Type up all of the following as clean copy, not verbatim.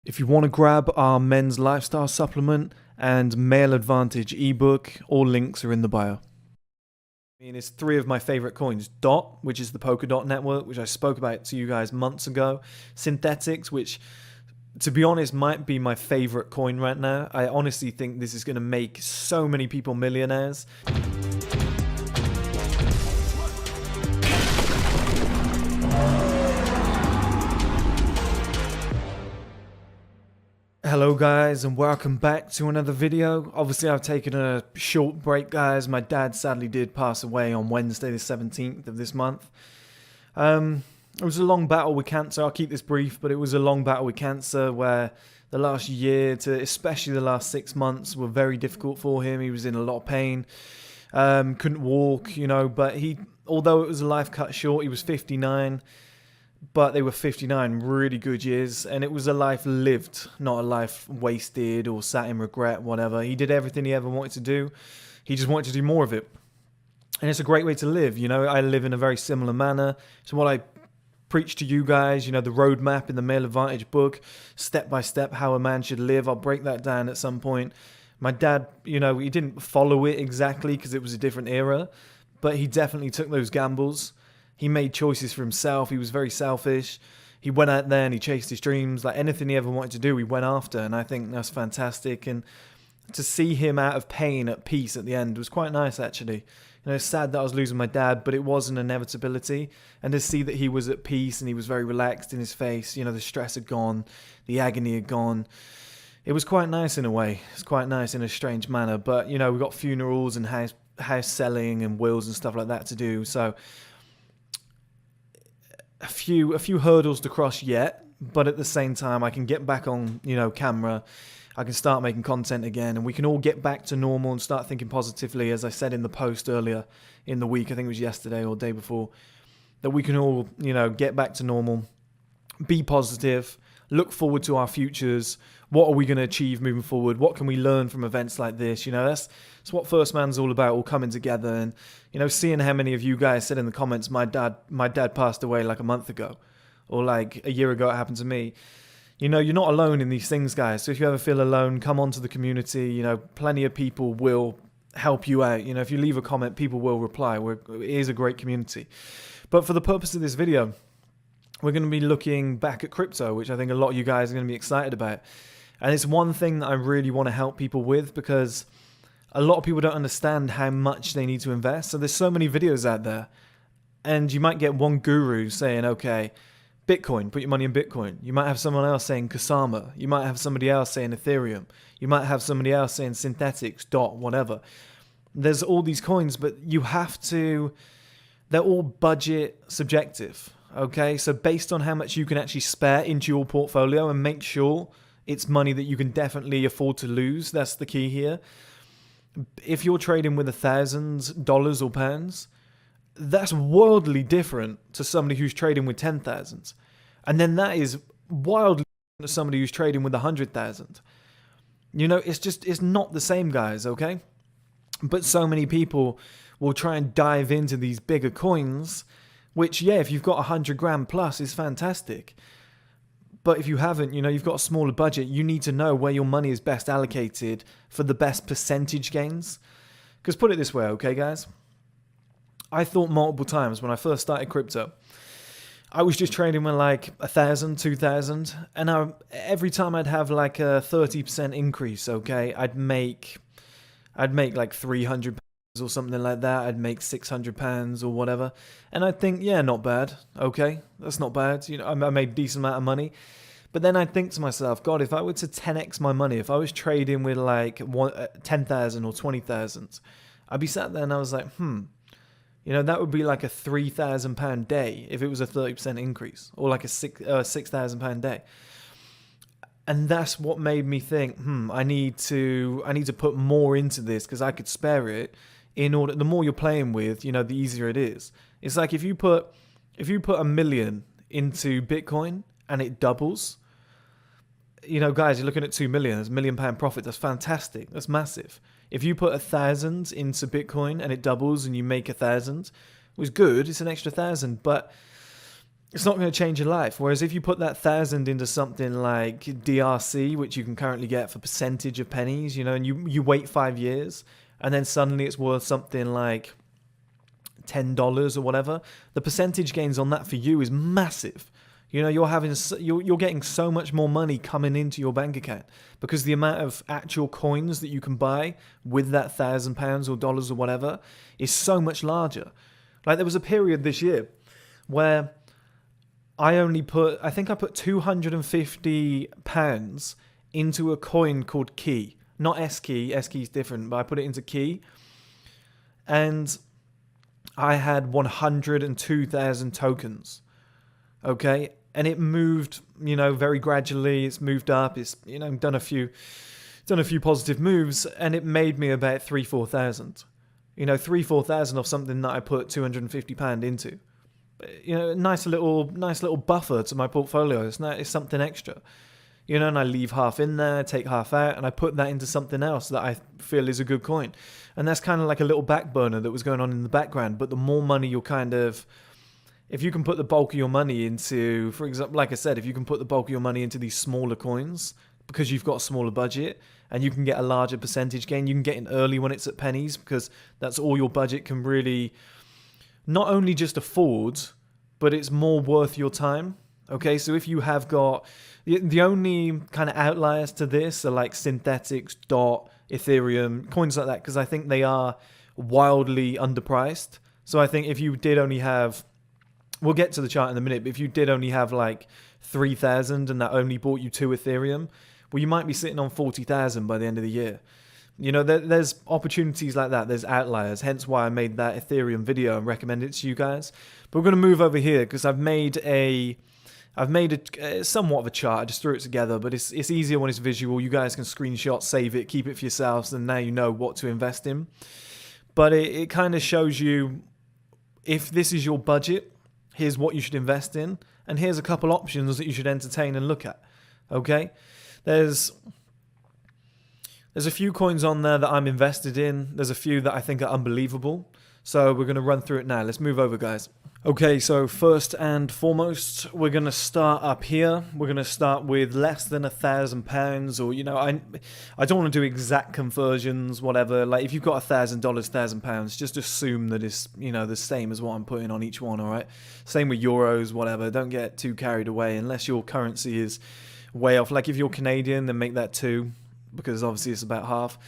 If you want to grab our men's lifestyle supplement and male advantage ebook, all links are in the bio. It's three of my favorite coins. DOT, which is the Polkadot network, which I spoke about to you guys months ago. Synthetics, which, to be honest, might be my favorite coin right now. I honestly think this is going to make so many people millionaires. Hello guys, and welcome back to another video. Obviously I've taken a short break, guys. My dad sadly did pass away on Wednesday the 17th of this month. It was a long battle with cancer. I'll keep this brief, but it was a long battle with cancer where the last year to especially the last 6 months were very difficult for him. He was in a lot of pain, couldn't walk, but although it was a life cut short, he was 59. But they were 59 really good years, and it was a life lived, not a life wasted or sat in regret, whatever. He did everything he ever wanted to do. He just wanted to do more of it. And it's a great way to live, I live in a very similar manner. So what I preach to you guys, the roadmap in the Male Advantage book, step by step, how a man should live. I'll break that down at some point. My dad, he didn't follow it exactly because it was a different era, but he definitely took those gambles. He made choices for himself. He was very selfish. He went out there and he chased his dreams. Like anything he ever wanted to do, he went after. And I think that's fantastic. And to see him out of pain at peace at the end was quite nice, actually. It's sad that I was losing my dad, but it was an inevitability. And to see that he was at peace and he was very relaxed in his face, the stress had gone, the agony had gone. It was quite nice in a way. It's quite nice in a strange manner. But, we've got funerals and house selling and wills and stuff like that to do. So a few hurdles to cross yet, but at the same time I can get back on camera. I can start making content again, and we can all get back to normal and start thinking positively, as I said in the post earlier in the week. I think it was yesterday or the day before, that we can all get back to normal, be positive, look forward to our futures. What are we going to achieve moving forward? What can we learn from events like this? That's what First Man's all about, all coming together. And seeing how many of you guys said in the comments, my dad passed away like a month ago, or like a year ago it happened to me. You're not alone in these things, guys. So if you ever feel alone, come onto the community. Plenty of people will help you out. If you leave a comment, people will reply. It is a great community. But for the purpose of this video, we're going to be looking back at crypto, which I think a lot of you guys are going to be excited about. And it's one thing that I really want to help people with, because a lot of people don't understand how much they need to invest. So there's so many videos out there, and you might get one guru saying, okay, Bitcoin, put your money in Bitcoin. You might have someone else saying Kusama. You might have somebody else saying Ethereum. You might have somebody else saying synthetics, DOT, whatever. There's all these coins, but they're all budget subjective. Okay, so based on how much you can actually spare into your portfolio, and make sure it's money that you can definitely afford to lose. That's the key here. If you're trading with $1,000 or pounds, that's wildly different to somebody who's trading with 10,000. And then that is wildly different to somebody who's trading with 100,000. It's not the same, guys, okay? But so many people will try and dive into these bigger coins, which, yeah, if you've got 100 grand plus, is fantastic. But if you haven't, you've got a smaller budget, you need to know where your money is best allocated for the best percentage gains. Because put it this way, okay, guys? I thought multiple times when I first started crypto, I was just trading with like 1,000, 2,000, and every time I'd have like a 30% increase, okay, I'd make like 300 or something like that. I'd make £600 or whatever, and I'd think, yeah, not bad. Okay, that's not bad. I made a decent amount of money. But then I'd think to myself, God, if I were to 10x my money, if I was trading with like 10,000 or 20,000, I'd be sat there and I was like, that would be like a £3,000 day if it was a 30% increase, or like a £6,000 day. And that's what made me think, I need to put more into this, because I could spare it. The more you're playing with, the easier it is. It's like if you put $1 million into Bitcoin and it doubles, guys, you're looking at 2 million. That's £1 million profit. That's fantastic. That's massive. If you put 1,000 into Bitcoin and it doubles and you make 1,000, it was good. It's an extra 1,000, but it's not going to change your life. Whereas if you put that 1,000 into something like DRC, which you can currently get for percentage of pennies, you know, and you wait 5 years, and then suddenly it's worth something like $10 or whatever, the percentage gains on that for you is massive. You know, you're getting so much more money coming into your bank account because the amount of actual coins that you can buy with that £1,000 or dollars or whatever is so much larger. Like there was a period this year where I think I put £250 into a coin called Key. Not S-Key, S-Key's different, but I put it into Key. And I had 102,000 tokens. Okay? And it moved, you know, very gradually. It's moved up. It's, you know, done a few positive moves, and it made me about 3,000-4,000. You know, 3,000-4,000 of something that I put £250 into. You know, nice little buffer to my portfolio. It's something extra. You know, and I leave half in there, take half out, and I put that into something else that I feel is a good coin. And that's kind of like a little back burner that was going on in the background. But the more money you'll if you can put the bulk of your money into, for example, like I said, if you can put the bulk of your money into these smaller coins because you've got a smaller budget and you can get a larger percentage gain, you can get in early when it's at pennies because that's all your budget can really not only just afford, but it's more worth your time. Okay, so if you have got, the only kind of outliers to this are like Synthetics, DOT, Ethereum, coins like that, because I think they are wildly underpriced. So I think if you did only have, we'll get to the chart in a minute, but if you did only have like 3,000 and that only bought you 2 Ethereum, well, you might be sitting on 40,000 by the end of the year. You know, there's opportunities like that. There's outliers, hence why I made that Ethereum video and recommend it to you guys. But we're going to move over here because I've made a somewhat of a chart. I just threw it together, but it's easier when it's visual. You guys can screenshot, save it, keep it for yourselves, and now you know what to invest in. But it kind of shows you if this is your budget, here's what you should invest in, and here's a couple options that you should entertain and look at. Okay? There's a few coins on there that I'm invested in. There's a few that I think are unbelievable. So we're going to run through it now. Let's move over, guys. Okay, so first and foremost, we're going to start up here. We're going to start with less than £1,000, or, you know, I don't want to do exact conversions, whatever. Like, if you've got $1,000, £1,000, just assume that it's, you know, the same as what I'm putting on each one, all right? Same with euros, whatever. Don't get too carried away unless your currency is way off. Like, if you're Canadian, then make that 2, because obviously it's about half.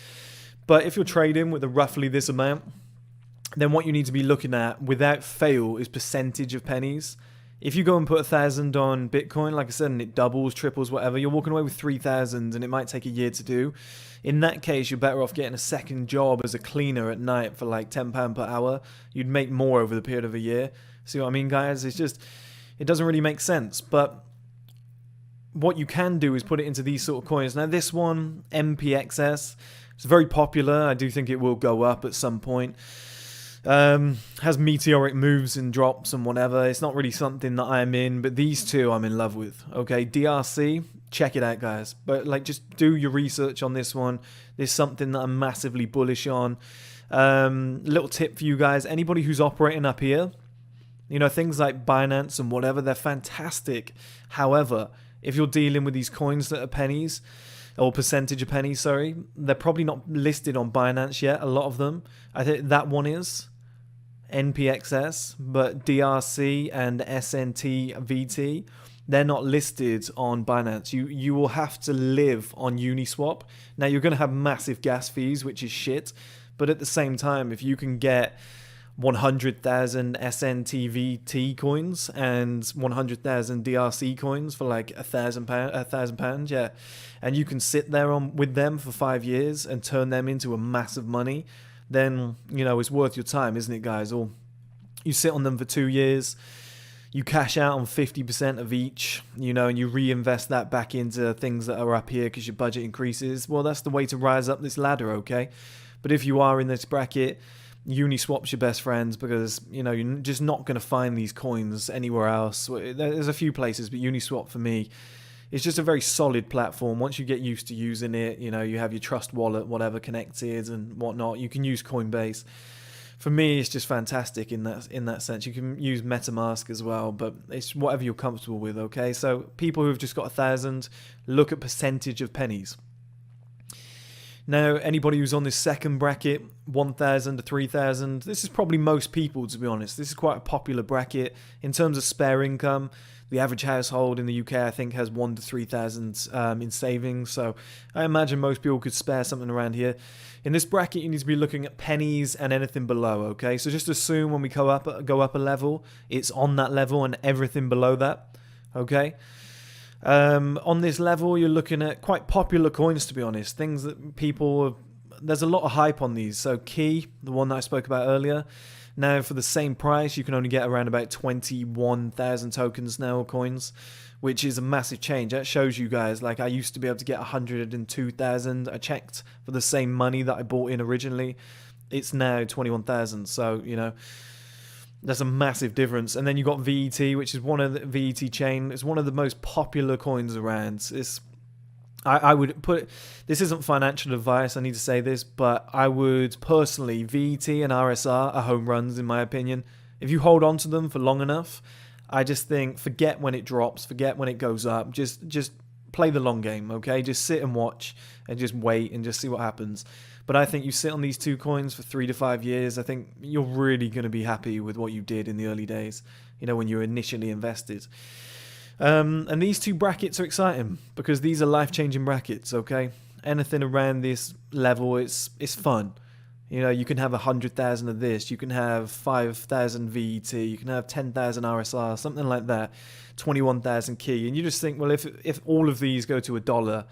But if you're trading with roughly this amount, then what you need to be looking at without fail is percentage of pennies. If you go and put 1,000 on Bitcoin, like I said, and it doubles, triples, whatever, you're walking away with 3,000 and it might take a year to do. In that case, you're better off getting a second job as a cleaner at night for like £10 per hour. You'd make more over the period of a year. See what I mean, guys? It's just, it doesn't really make sense. But what you can do is put it into these sort of coins. Now this one, MPXS, it's very popular. I do think it will go up at some point. Has meteoric moves and drops and whatever. It's not really something that I'm in, but these two I'm in love with. Okay, DRC, check it out, guys. But like, just do your research on this one. There's something that I'm massively bullish on. Little tip for you guys: anybody who's operating up here, you know, things like Binance and whatever, they're fantastic. However, if you're dealing with these coins that are pennies, or percentage of pennies, sorry, they're probably not listed on Binance yet, a lot of them. I think that one is NPXS, but DRC and SNTVT, they're not listed on Binance. You will have to live on Uniswap. Now, you're going to have massive gas fees, which is shit, but at the same time, if you can get 100,000 SNTVT coins and 100,000 DRC coins for like £1,000, yeah, and you can sit there with them for 5 years and turn them into a massive money, then, you know, it's worth your time, isn't it, guys? Or you sit on them for 2 years, you cash out on 50% of each, you know, and you reinvest that back into things that are up here because your budget increases. Well, that's the way to rise up this ladder, okay? But if you are in this bracket, Uniswap's your best friends, because, you know, you're just not going to find these coins anywhere else. There's a few places, but Uniswap for me, it's just a very solid platform. Once you get used to using it, you know, you have your Trust wallet, whatever, connected and whatnot. You can use Coinbase. for me, it's just fantastic in that sense. You can use MetaMask as well, but it's whatever you're comfortable with, okay? So people who've just got 1,000, look at percentage of pennies. Now, anybody who's on this second bracket, 1,000 to 3,000, this is probably most people, to be honest. This is quite a popular bracket. In terms of spare income, the average household in the UK, I think, has 1,000 to 3,000 in savings. So I imagine most people could spare something around here. In this bracket, you need to be looking at pennies and anything below, okay? So just assume when we go up a level, it's on that level and everything below that, okay? On this level, you're looking at quite popular coins, to be honest. Things that there's a lot of hype on these. So Key, the one that I spoke about earlier, now for the same price, you can only get around about 21,000 tokens now, or coins, which is a massive change. That shows you guys, like, I used to be able to get 102,000. I checked for the same money that I bought in originally. It's now 21,000. So, you know, that's a massive difference. And then you got VET, which is one of the VET chain. It's one of the most popular coins around. I would put, this isn't financial advice, I need to say this, but I would personally, VET and RSR are home runs in my opinion. If you hold on to them for long enough, I just think, forget when it drops, forget when it goes up, just play the long game, okay? Just sit and watch and just wait and just see what happens. But I think you sit on these two coins for 3 to 5 years, I think you're really going to be happy with what you did in the early days, you know, when you were initially invested. And these two brackets are exciting because these are life-changing brackets, okay? Anything around this level, it's fun. You know, you can have 100,000 of this, you can have 5,000 VET, you can have 10,000 RSR, something like that, 21,000 Key. And you just think, well, if all of these go to $1,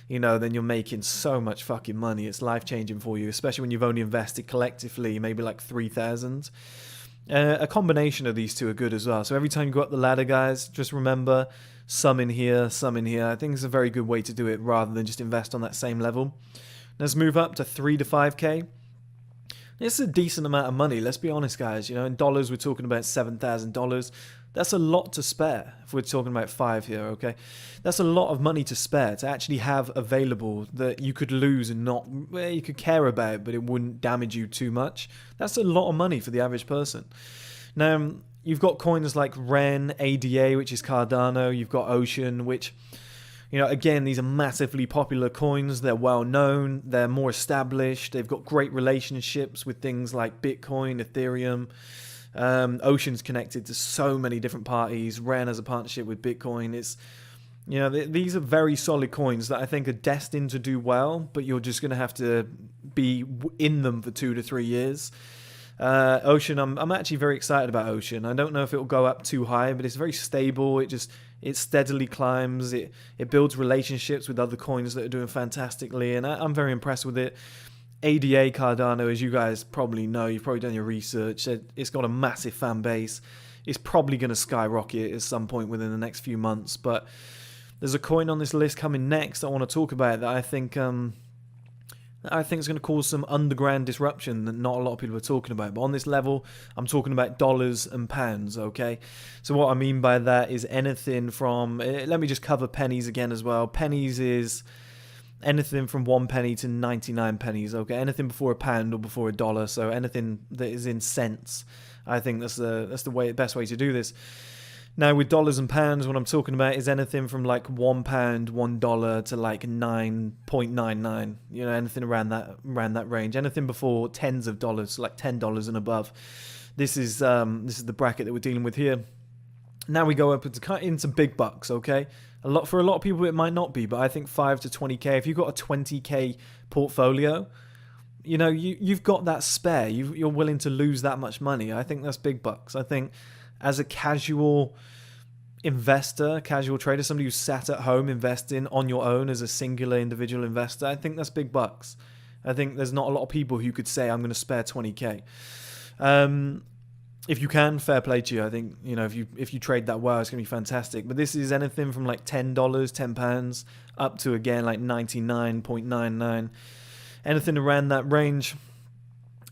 you know, then you're making so much fucking money. It's life-changing for you, especially when you've only invested collectively maybe like 3,000. A combination of these two are good as well. So every time you go up the ladder, guys, just remember some in here, some in here. I think it's a very good way to do it rather than just invest on that same level. Let's move up to 3 to 5K. This is a decent amount of money, let's be honest, guys. You know, in dollars, we're talking about $7,000. That's a lot to spare if we're talking about 5 here, okay? That's a lot of money to spare, to actually have available that you could lose and not, well, you could care about, but it wouldn't damage you too much. That's a lot of money for the average person. Now, you've got coins like Ren, ADA, which is Cardano. You've got Ocean, which, you know, again, these are massively popular coins. They're well known. They're more established. They've got great relationships with things like Bitcoin, Ethereum. Ocean's connected to so many different parties. Ren has a partnership with Bitcoin. It's, you know, these are very solid coins that I think are destined to do well, but you're just going to have to be in them for 2 to 3 years. Ocean, I'm actually very excited about Ocean. I don't know if it will go up too high, but it's very stable. It steadily climbs. It builds relationships with other coins that are doing fantastically, and I'm very impressed with it. ADA Cardano, as you guys probably know, you've probably done your research, it's got a massive fan base. It's probably going to skyrocket at some point within the next few months, but there's a coin on this list coming next I want to talk about that I think is going to cause some underground disruption that not a lot of people are talking about. But on this level, I'm talking about dollars and pounds, okay? So what I mean by that is anything from, let me just cover pennies again as well. Pennies is anything from 1 penny to 99 pennies, okay? Anything before a pound or before a dollar, so anything that is in cents. I think that's the best way to do this. Now with dollars and pounds, what I'm talking about is anything from like £1, $1 to like 9.99. You know, anything around that range. Anything before tens of dollars, like $10 and above. This is the bracket that we're dealing with here. Now we go up into big bucks, okay? For a lot of people it might not be, but I think 5 to 20k. If you've got a 20k portfolio, you know, you've got that spare. You're willing to lose that much money. I think that's big bucks. I think as a casual investor, casual trader, somebody who's sat at home investing on your own as a singular individual investor, I think that's big bucks. I think there's not a lot of people who could say, I'm going to spare 20k. If you can, fair play to you. I think, you know, if you trade that well, it's going to be fantastic. But this is anything from like $10, £10, up to, again, like 99.99. Anything around that range.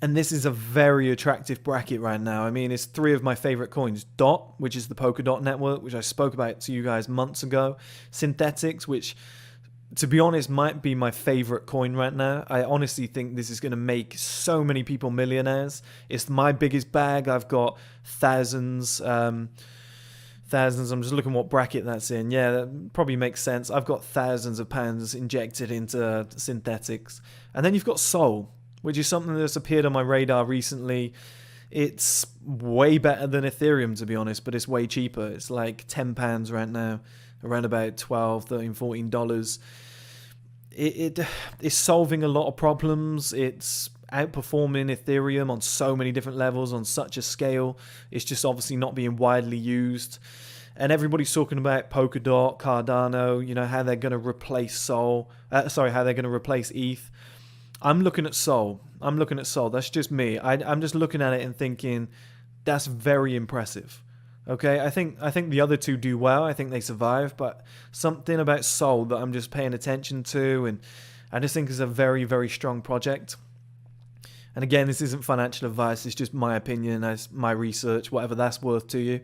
And this is a very attractive bracket right now. I mean, it's 3 of my favorite coins. DOT, which is the Polkadot network, which I spoke about to you guys months ago. Synthetics, which to be honest, might be my favorite coin right now. I honestly think this is going to make so many people millionaires. It's my biggest bag. I've got thousands. Thousands. I'm just looking what bracket that's in. Yeah, that probably makes sense. I've got thousands of pounds injected into synthetics. And then you've got Sol, which is something that's appeared on my radar recently. It's way better than Ethereum, to be honest, but it's way cheaper. It's like £10 right now, around about $12, $13, $14. It is solving a lot of problems. It's outperforming Ethereum on so many different levels on such a scale. It's just obviously not being widely used. And everybody's talking about Polkadot, Cardano, how they're going to replace Sol. How they're going to replace ETH. I'm looking at Sol. That's just me. I'm just looking at it and thinking that's very impressive. Okay, I think the other two do well. I think they survive, but something about Sol that I'm just paying attention to, and I just think is a very, very strong project. And again, this isn't financial advice. It's just my opinion, as my research, whatever that's worth to you.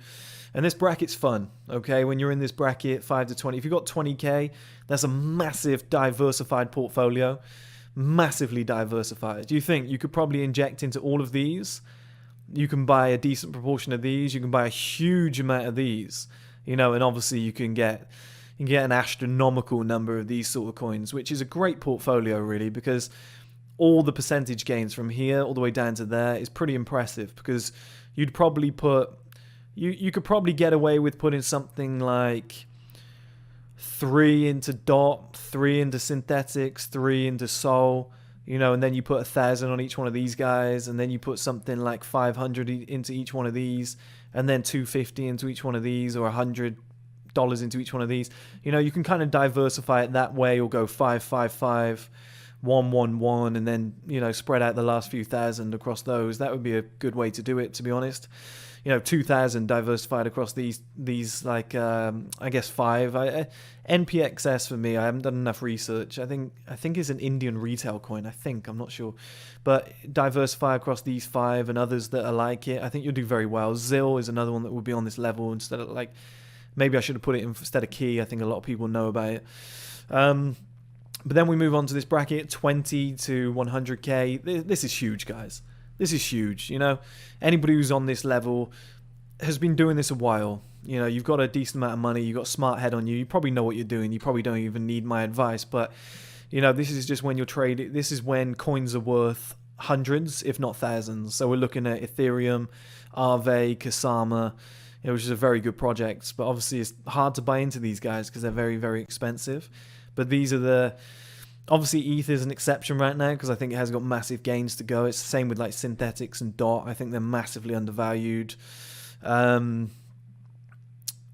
And this bracket's fun, okay? When you're in this bracket, 5 to 20, if you've got 20K, that's a massive diversified portfolio. Massively diversified. Do you think you could probably inject into all of these? You can buy a decent proportion of these. You can buy a huge amount of these. And obviously you can get an astronomical number of these sort of coins, which is a great portfolio, really, because all the percentage gains from here all the way down to there is pretty impressive, because you'd probably you could probably get away with putting something like 3 into DOT, 3 into synthetics, 3 into Sol, and then you put 1,000 on each one of these guys, and then you put something like 500 into each one of these, and then 250 into each one of these, or $100 into each one of these. You can kind of diversify it that way, or go 5, 5, 5, 1, 1, 1, and then spread out the last few thousand across those. That would be a good way to do it, to be honest. 2,000 diversified across these like I guess 5. NPXS for me, I haven't done enough research. I think it's an Indian retail coin. I'm not sure, but diversify across these 5 and others that are like it. I think you'll do very well. ZIL is another one that would be on this level instead of maybe I should have put it in instead of Key. I think a lot of people know about it. But then we move on to this bracket, 20 to 100K. This is huge, guys. This is huge. Anybody who's on this level has been doing this a while. You've got a decent amount of money. You've got a smart head on you. You probably know what you're doing. You probably don't even need my advice. But, this is just when you're trading. This is when coins are worth hundreds, if not thousands. So we're looking at Ethereum, Aave, Kasama, which is a very good project. But obviously it's hard to buy into these guys because they're very, very expensive. But these are obviously ETH is an exception right now because I think it has got massive gains to go. It's the same with like synthetics and DOT. I think they're massively undervalued. Same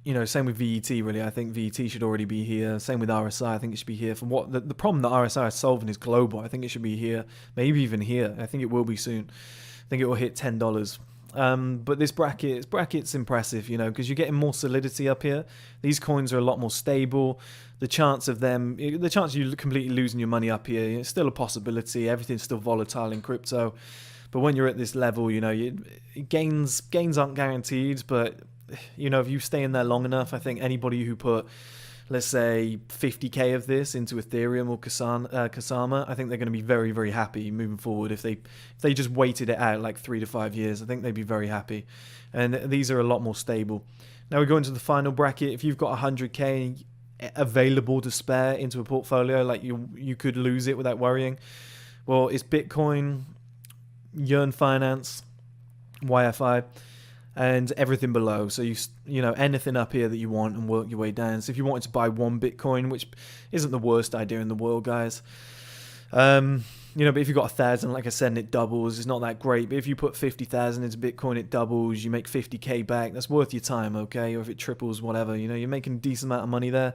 with VET really. I think VET should already be here. Same with RSI. I think it should be here. From what the problem that RSI is solving is global. I think it should be here. Maybe even here. I think it will be soon. I think it will hit $10. But this bracket's impressive, because you're getting more solidity up here. These coins are a lot more stable. The chance of you completely losing your money up here, it's still a possibility. Everything's still volatile in crypto. But when you're at this level, gains aren't guaranteed. But, if you stay in there long enough, I think anybody who put, let's say, 50K of this into Ethereum or Kasama, I think they're going to be very, very happy moving forward. If they just waited it out like 3 to 5 years, I think they'd be very happy. And these are a lot more stable. Now we go into the final bracket. If you've got 100K available to spare into a portfolio, like you could lose it without worrying. Well, it's Bitcoin, Yearn Finance, YFI, and everything below. So anything up here that you want and work your way down. So if you wanted to buy 1 Bitcoin, which isn't the worst idea in the world, guys. But if you've got 1,000, like I said, and it doubles, it's not that great. But if you put 50,000 into Bitcoin, it doubles, you make 50K back. That's worth your time, okay? Or if it triples, whatever, you're making a decent amount of money there.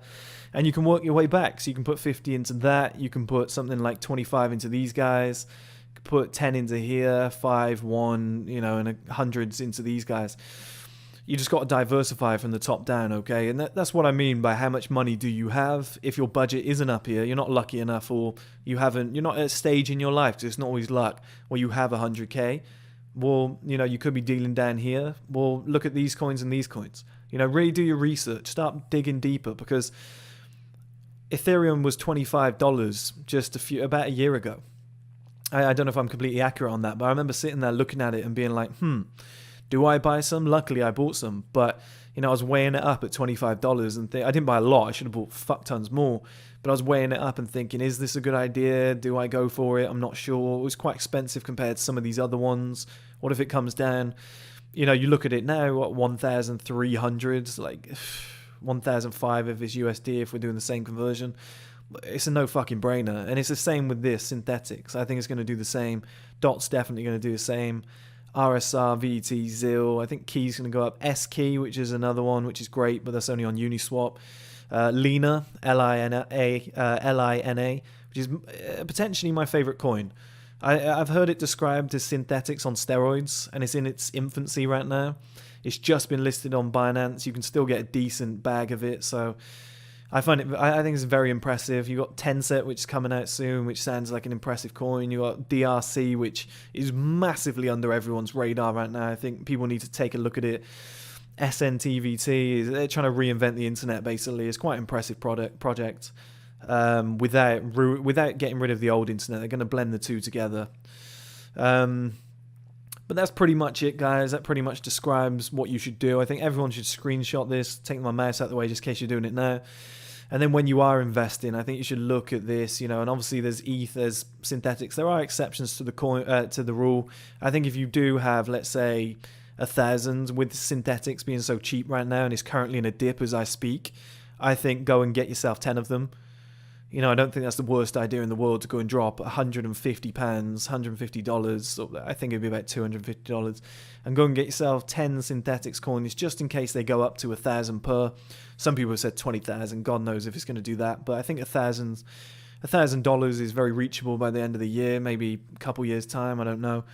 And you can work your way back. So you can put 50 into that. You can put something like 25 into these guys. You can put 10 into here, 5, 1, and hundreds into these guys. You just got to diversify from the top down, okay? And that's what I mean by how much money do you have. If your budget isn't up here, you're not lucky enough, or you're not at a stage in your life, because it's not always luck, where you have 100K. Well, you could be dealing down here. Well, look at these coins and these coins. Really do your research. Start digging deeper, because Ethereum was $25 just about a year ago. I don't know if I'm completely accurate on that, but I remember sitting there looking at it and being like, do I buy some? Luckily, I bought some, but I was weighing it up at $25 and I didn't buy a lot. I should have bought fuck tons more, but I was weighing it up and thinking, is this a good idea? Do I go for it? I'm not sure. It was quite expensive compared to some of these other ones. What if it comes down? You look at it now, what, 1,300, like 1,005 if it's USD, if we're doing the same conversion. It's a no fucking brainer. And it's the same with this, synthetics. I think it's going to do the same. DOT's definitely going to do the same. RSR, VT, ZIL. I think Key's going to go up. S-Key, which is another one, which is great, but that's only on Uniswap. Lina, Lina, which is potentially my favorite coin. I've heard it described as synthetics on steroids, and it's in its infancy right now. It's just been listed on Binance. You can still get a decent bag of it, so I think it's very impressive. You got Tencent, which is coming out soon, which sounds like an impressive coin. You got DRC, which is massively under everyone's radar right now. I think people need to take a look at it. SNTVT, they're trying to reinvent the internet, basically. It's quite an impressive project. Without getting rid of the old internet, they're going to blend the two together. But that's pretty much it, guys. That pretty much describes what you should do. I think everyone should screenshot this, take my mouse out of the way just in case you're doing it now. And then when you are investing, I think you should look at this, and obviously there's ETH, there's synthetics. There are exceptions to the to the rule. I think if you do have, let's say, 1,000 with synthetics being so cheap right now and it's currently in a dip as I speak, I think go and get yourself 10 of them. I don't think that's the worst idea in the world to go and drop £150, $150. I think it'd be about $250, and go and get yourself 10 synthetics coins just in case they go up to 1,000 per. Some people have said 20,000. God knows if it's going to do that, but I think $1,000 is very reachable by the end of the year, maybe a couple years time. I don't know.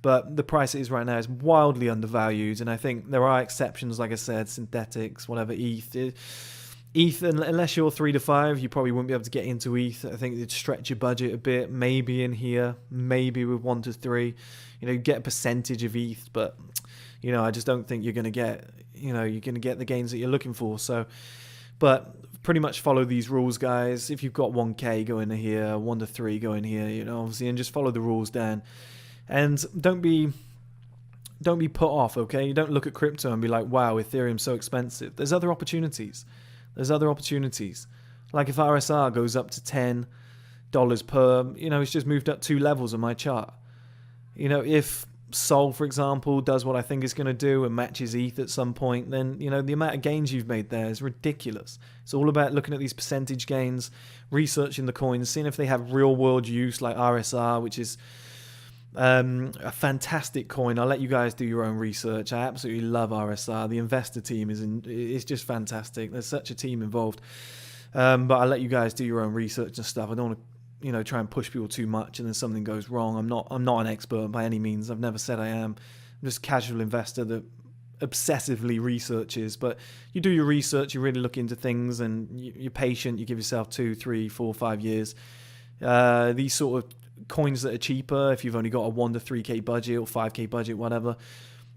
But the price it is right now is wildly undervalued, and I think there are exceptions, like I said, synthetics, whatever, ETH, unless you're 3 to 5, you probably wouldn't be able to get into ETH. I think it'd stretch your budget a bit, maybe in here, maybe with 1 to 3. You get a percentage of ETH, but I just don't think you're going to get, you're going to get the gains that you're looking for. So, but pretty much follow these rules, guys. If you've got 1K, go in here, 1 to 3, go in here, obviously, and just follow the rules down. And don't be put off, okay? You don't look at crypto and be like, wow, Ethereum's so expensive. There's other opportunities. Like if RSR goes up to $10 per, it's just moved up 2 levels on my chart. If Sol, for example, does what I think it's going to do and matches ETH at some point, then, the amount of gains you've made there is ridiculous. It's all about looking at these percentage gains, researching the coins, seeing if they have real world use like RSR, which is a fantastic coin. I'll let you guys do your own research. I absolutely love RSR. The investor team is just fantastic. There's such a team involved. But I'll let you guys do your own research and stuff. I don't want to try and push people too much and then something goes wrong. I'm not an expert by any means. I've never said I am. I'm just a casual investor that obsessively researches. But you do your research, you really look into things, and you're patient. You give yourself 2, 3, 4, 5 years. These sort of coins that are cheaper, if you've only got a 1 to 3K budget or 5K budget, whatever,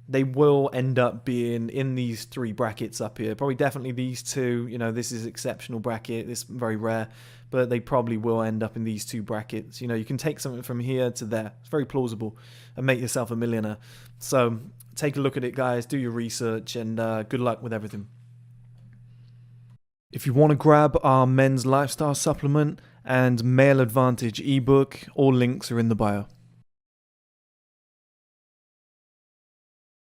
they will end up being in these 3 brackets up here. Probably definitely these 2. This is exceptional bracket. This is very rare, but they probably will end up in these 2 brackets. You can take something from here to there. It's very plausible, and make yourself a millionaire. So take a look at it, guys. Do your research, and good luck with everything. If you want to grab our men's lifestyle supplement and male advantage ebook, all links are in the bio.